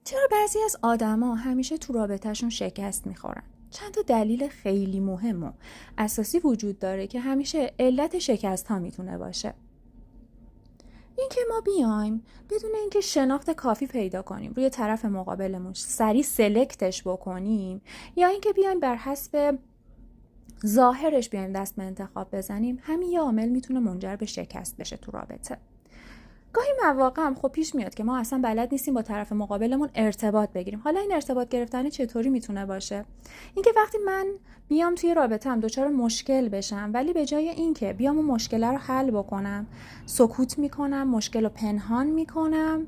چرا بعضی از آدما همیشه تو رابطهشون شکست میخورن؟ چند تا دلیل خیلی مهم و اساسی وجود داره که همیشه علت شکست ها میتونه باشه. اینکه ما بیایم بدون اینکه شناخت کافی پیدا کنیم روی طرف مقابلمون سریع سلکتش بکنیم، یا اینکه بیایم بر حسب ظاهرش بیایم دست به انتخاب بزنیم، همین یه عامل میتونه منجر به شکست بشه تو رابطه. گاهی مواقع هم خب پیش میاد که ما اصلا بلد نیستیم با طرف مقابلمون ارتباط بگیریم. حالا این ارتباط گرفتن چطوری میتونه باشه؟ اینکه وقتی من بیام توی رابطه‌ام دچار مشکل بشم، ولی به جای اینکه بیام اون مشکل رو حل بکنم، سکوت میکنم، مشکل رو پنهان میکنم،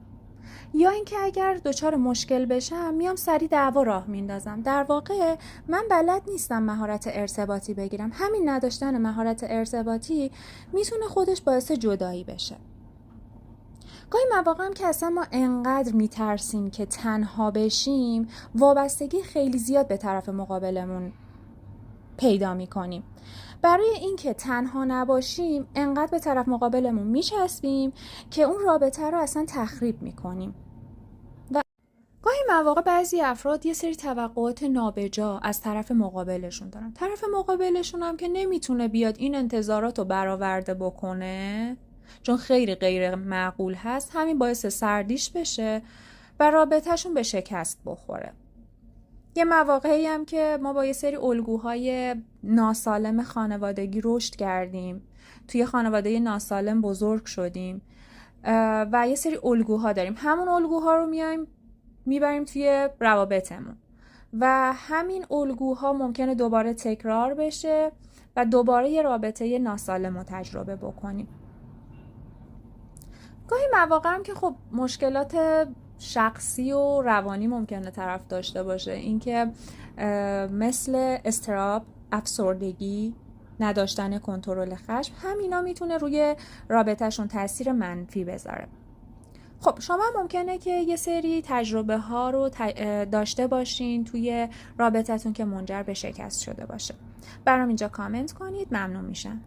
یا اینکه اگر دچار مشکل بشم میام سری دعوا راه میندازم. در واقع من بلد نیستم مهارت ارتباطی بگیرم. همین نداشتن مهارت ارتباطی میتونه خودش باعث جدایی بشه. گاهی مواقع هم که اصلا ما انقدر میترسیم که تنها بشیم، وابستگی خیلی زیاد به طرف مقابلمون پیدا میکنیم. برای اینکه تنها نباشیم انقدر به طرف مقابلمون میچسبیم که اون رابطه رو اصلا تخریب میکنیم. و گاهی مواقع بعضی افراد یه سری توقعات نابجا از طرف مقابلشون دارن. طرف مقابلشون هم که نمیتونه بیاد این انتظارات رو برآورده بکنه، چون خیلی غیر معقول هست، همین باعث سردیش بشه و رابطهشون به شکست بخوره. یه مواقعی هم که ما با یه سری الگوهای ناسالم خانوادگی رشد کردیم، توی خانواده ناسالم بزرگ شدیم و یه سری الگوها داریم، همون الگوها رو میبریم توی روابطمون و همین الگوها ممکنه دوباره تکرار بشه و دوباره یه رابطه ناسالم رو تجربه بکنیم. گاهی مواقع هم که خب مشکلات شخصی و روانی ممکنه طرف داشته باشه، اینکه مثل اضطراب، افسردگی، نداشتن کنترل خشم، همینا میتونه روی رابطهشون تاثیر منفی بذاره. خب شما ممکنه که یه سری تجربه ها رو داشته باشین توی رابطتون که منجر به شکست شده باشه. برام اینجا کامنت کنید، ممنون میشم.